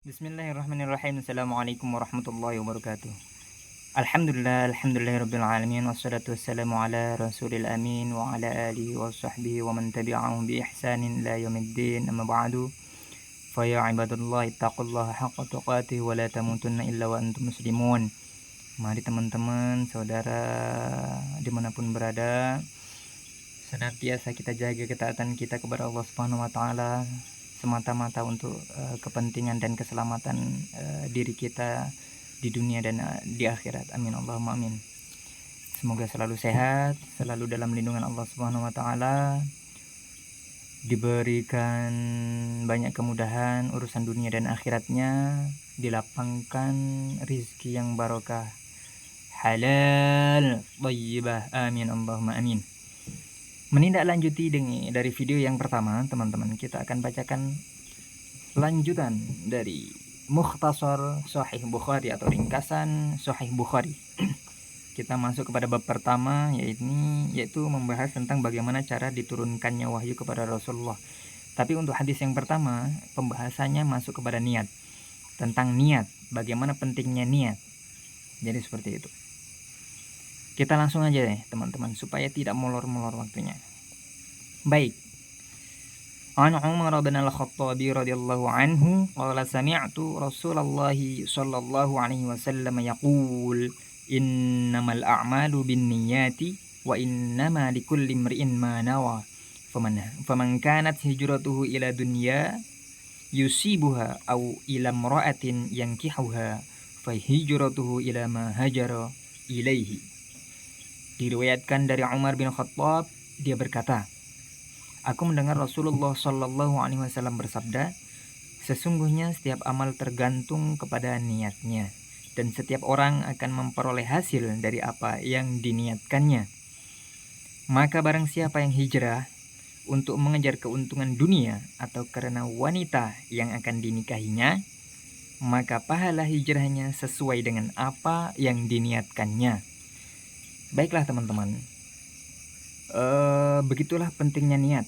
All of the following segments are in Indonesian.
Bismillahirrahmanirrahim. Assalamualaikum warahmatullahi wabarakatuh. Alhamdulillahirabbil alamin wassalatu wassalamu ala rasulil amin wa ala alihi wa sahbihi wa man tabi'ahum bi ihsanin ila yaumiddin. Amma ba'du. Fa ya ibadallahi taqullaha haqqa tuqatih wa la tamutunna illa wa antum muslimun. Mari teman-teman, saudara dimanapun berada, senantiasa kita jaga ketaatan kita kepada Allah Subhanahu wa taala semata-mata untuk kepentingan dan keselamatan diri kita di dunia dan di akhirat. Amin Allahumma amin. Semoga selalu sehat, selalu dalam lindungan Allah Subhanahu wa taala, diberikan banyak kemudahan urusan dunia dan akhiratnya, dilapangkan rizki yang barokah, halal, thayyibah. Amin Allahumma amin. Menindaklanjuti dari video yang pertama, teman-teman, kita akan bacakan lanjutan dari Mukhtasar Sahih Bukhari atau ringkasan Sahih Bukhari. Kita masuk kepada bab pertama, yaitu membahas tentang bagaimana cara diturunkannya wahyu kepada Rasulullah. Tapi untuk hadis yang pertama, pembahasannya masuk kepada niat, tentang niat, bagaimana pentingnya niat. Jadi seperti itu. Kita langsung aja deh teman-teman, supaya tidak molor-molor waktunya. Baik. An Umar bin Al-Khattabi radhiyallahu anhu qala sami'tu Rasulullah sallallahu alaihi wasallam yaqul innamal a'malu binniyati wa innama likulli imri'in ma nawa faman kanat hijratuhu ila dunya yusibuha aw ila imra'atin yankihuha fa hijratuhu ila ma hajara ilaihi. Diriwayatkan dari Umar bin Khattab, dia berkata, aku mendengar Rasulullah Shallallahu Alaihi Wasallam bersabda, sesungguhnya setiap amal tergantung kepada niatnya, dan setiap orang akan memperoleh hasil dari apa yang diniatkannya. Maka barang siapa yang hijrah untuk mengejar keuntungan dunia atau karena wanita yang akan dinikahinya, maka pahala hijrahnya sesuai dengan apa yang diniatkannya. Baiklah teman-teman, begitulah pentingnya niat.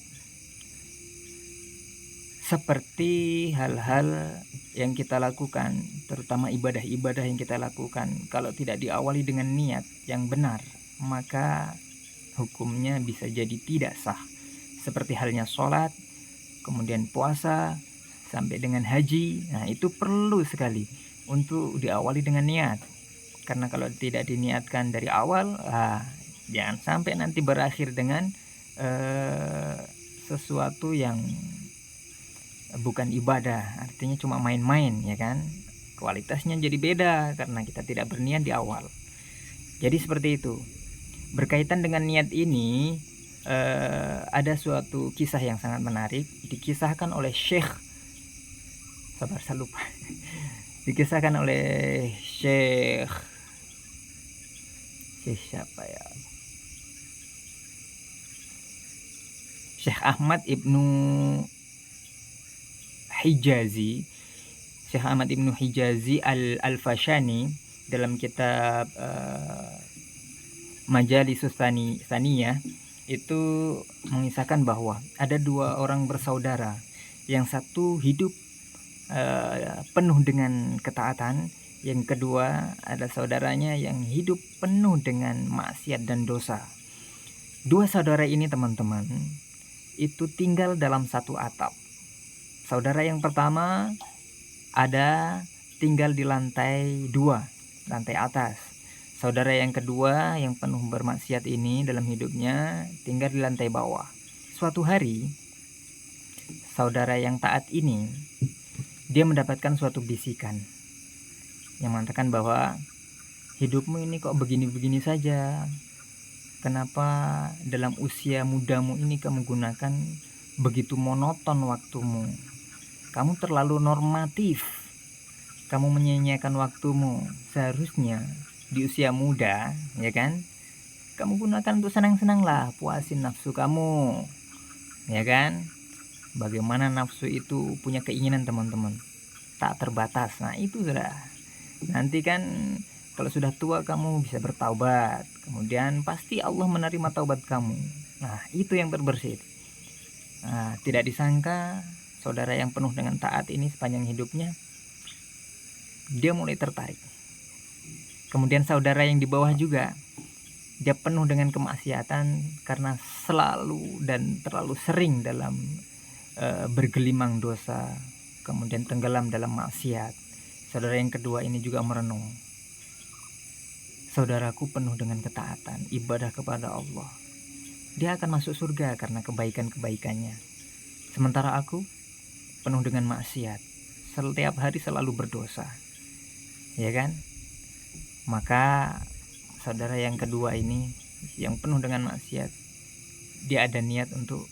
Seperti hal-hal yang kita lakukan, terutama ibadah-ibadah yang kita lakukan, kalau tidak diawali dengan niat yang benar, maka hukumnya bisa jadi tidak sah. Seperti halnya sholat, kemudian puasa, sampai dengan haji. Nah, itu perlu sekali untuk diawali dengan niat. Karena kalau tidak diniatkan dari awal, jangan sampai nanti berakhir dengan sesuatu yang bukan ibadah, artinya cuma main-main, ya kan? Kualitasnya jadi beda karena kita tidak berniat di awal. Jadi seperti itu. Berkaitan dengan niat ini, ada suatu kisah yang sangat menarik, dikisahkan oleh Syekh dikisahkan oleh Syekh siapa ya? Syekh Ahmad Ibnu Hijazi, Syekh Ahmad Ibnu Hijazi Al-Fashani dalam kitab Majalisus Tsaniyah itu mengisahkan bahwa ada dua orang bersaudara, yang satu hidup penuh dengan ketaatan, yang kedua ada saudaranya yang hidup penuh dengan maksiat dan dosa. Dua saudara ini teman-teman itu tinggal dalam satu atap. Saudara yang pertama tinggal di lantai 2, lantai atas. Saudara yang kedua yang penuh bermaksiat ini dalam hidupnya tinggal di lantai bawah. Suatu hari saudara yang taat ini dia mendapatkan suatu bisikan yang mengatakan bahwa hidupmu ini kok begini-begini saja. Kenapa dalam usia mudamu ini kamu gunakan begitu monoton waktumu? Kamu terlalu normatif. Kamu menyia-nyiakan waktumu. Seharusnya di usia muda, ya kan? Kamu gunakan untuk senang-senanglah, puasin nafsu kamu. Ya kan? Bagaimana nafsu itu punya keinginan teman-teman, tak terbatas. Nah itu sudah. Nanti kan kalau sudah tua kamu bisa bertaubat, kemudian pasti Allah menerima taubat kamu. Nah itu yang terbersih. Nah, tidak disangka saudara yang penuh dengan taat ini sepanjang hidupnya dia mulai tertarik. Kemudian saudara yang di bawah juga, dia penuh dengan kemaksiatan karena selalu dan terlalu sering dalam bergelimang dosa, kemudian tenggelam dalam maksiat. Saudara yang kedua ini juga merenung, saudaraku penuh dengan ketaatan, ibadah kepada Allah, dia akan masuk surga karena kebaikan-kebaikannya. Sementara aku penuh dengan maksiat, setiap hari selalu berdosa, ya kan? Maka saudara yang kedua ini yang penuh dengan maksiat, dia ada niat untuk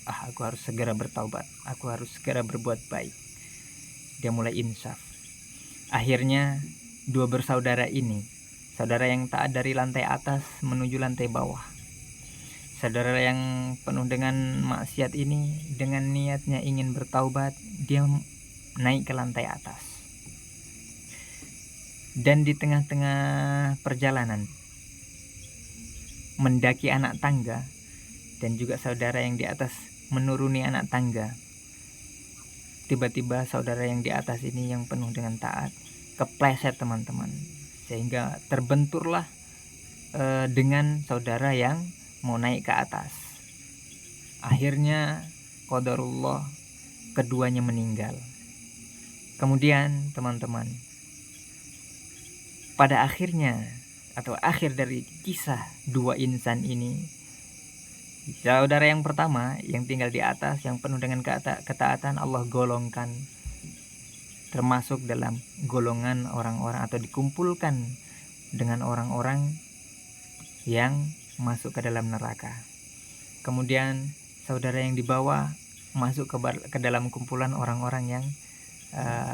aku harus segera bertaubat, aku harus segera berbuat baik. Dia mulai insaf. Akhirnya dua bersaudara ini, saudara yang taat dari lantai atas menuju lantai bawah, saudara yang penuh dengan maksiat ini dengan niatnya ingin bertaubat, dia naik ke lantai atas. Dan di tengah-tengah perjalanan mendaki anak tangga, dan juga saudara yang di atas menuruni anak tangga, tiba-tiba saudara yang di atas ini yang penuh dengan taat kepleset teman-teman, sehingga terbenturlah dengan saudara yang mau naik ke atas. Akhirnya qadarullah, keduanya meninggal. Kemudian teman-teman, pada akhirnya atau akhir dari kisah dua insan ini, saudara yang pertama yang tinggal di atas yang penuh dengan ketaatan, Allah golongkan termasuk dalam golongan orang-orang atau dikumpulkan dengan orang-orang yang masuk ke dalam neraka. Kemudian saudara yang di bawah masuk ke dalam kumpulan orang-orang yang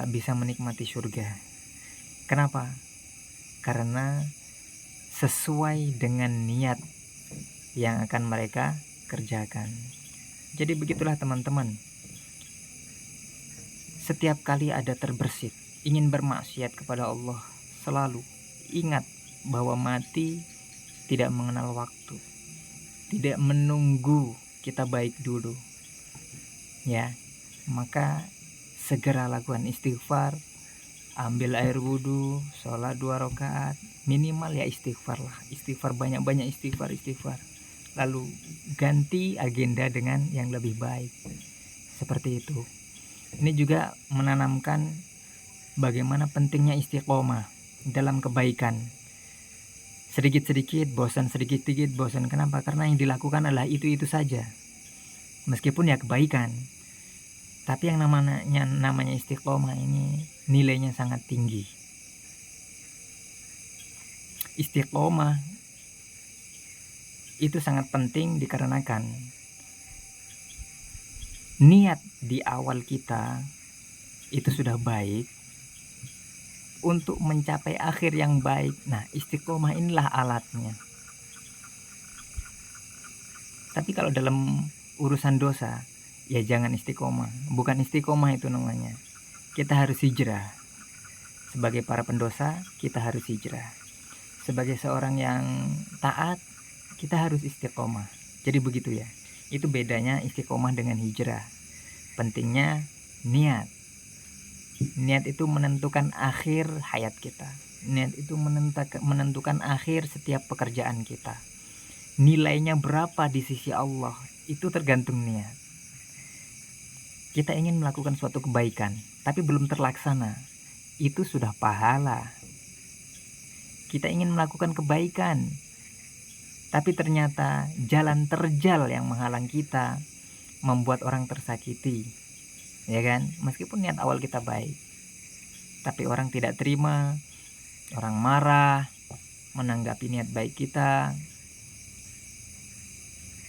bisa menikmati surga. Kenapa? Karena sesuai dengan niat yang akan mereka kerjakan. Jadi begitulah teman-teman, setiap kali ada terbersit ingin bermaksiat kepada Allah, selalu ingat bahwa mati tidak mengenal waktu, tidak menunggu kita baik dulu, ya. Maka segera lakukan istighfar, ambil air wudhu, sholat 2 rakaat, minimal ya istighfar lah, istighfar banyak-banyak, istighfar. Lalu ganti agenda dengan yang lebih baik, seperti itu. Ini juga menanamkan bagaimana pentingnya istiqomah dalam kebaikan. Sedikit-sedikit bosan, sedikit-sedikit bosan. Kenapa? Karena yang dilakukan adalah itu-itu saja, meskipun ya kebaikan. Tapi yang namanya istiqomah ini nilainya sangat tinggi. Istiqomah itu sangat penting dikarenakan niat di awal kita itu sudah baik untuk mencapai akhir yang baik. Nah, istiqomah inilah alatnya. Tapi kalau dalam urusan dosa, ya jangan istiqomah. Bukan istiqomah itu namanya. Kita harus hijrah. Sebagai para pendosa, kita harus hijrah. Sebagai seorang yang taat, kita harus istiqomah. Jadi begitu ya. Itu bedanya istiqomah dengan hijrah. Pentingnya niat. Niat itu menentukan akhir hayat kita. Niat itu menentukan akhir setiap pekerjaan kita. Nilainya berapa di sisi Allah, itu tergantung niat. Kita ingin melakukan suatu kebaikan, tapi belum terlaksana, itu sudah pahala. Kita ingin melakukan kebaikan, tapi ternyata jalan terjal yang menghalang kita, membuat orang tersakiti, ya kan? Meskipun niat awal kita baik, tapi orang tidak terima, orang marah, menanggapi niat baik kita,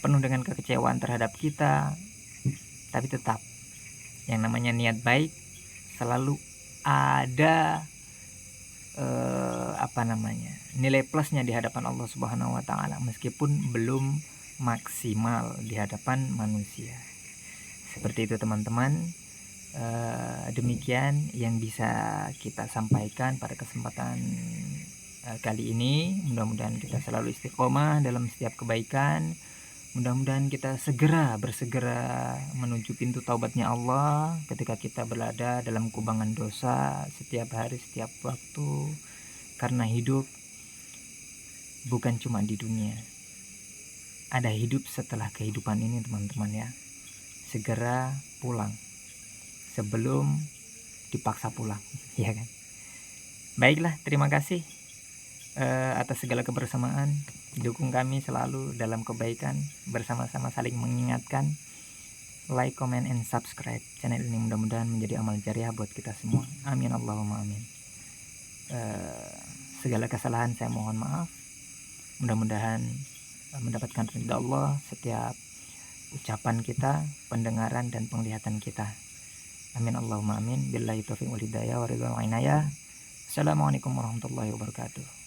penuh dengan kekecewaan terhadap kita. Tapi tetap yang namanya niat baik selalu ada nilai plusnya di hadapan Allah Subhanahu wa taala, meskipun belum maksimal di hadapan manusia. Seperti itu teman-teman. Demikian yang bisa kita sampaikan pada kesempatan kali ini. Mudah-mudahan kita selalu istiqomah dalam setiap kebaikan, Mudah-mudahan kita bersegera menuju pintu taubatnya Allah ketika kita berada dalam kubangan dosa setiap hari, setiap waktu. Karena hidup bukan cuma di dunia. Ada hidup setelah kehidupan ini, teman-teman ya. Segera pulang sebelum dipaksa pulang, ya kan? Baiklah, terima kasih atas segala kebersamaan. Dukung kami selalu dalam kebaikan, bersama-sama saling mengingatkan. Like, comment, and subscribe channel ini, mudah-mudahan menjadi amal jariah buat kita semua. Amin Allahumma amin. Segala kesalahan saya mohon maaf. Mudah-mudahan mendapatkan ridha Allah setiap ucapan kita, pendengaran dan penglihatan kita. Amin Allahumma amin. Billahi taufiq wal hidayah wa ridwan wa inayah. Assalamualaikum warahmatullahi wabarakatuh.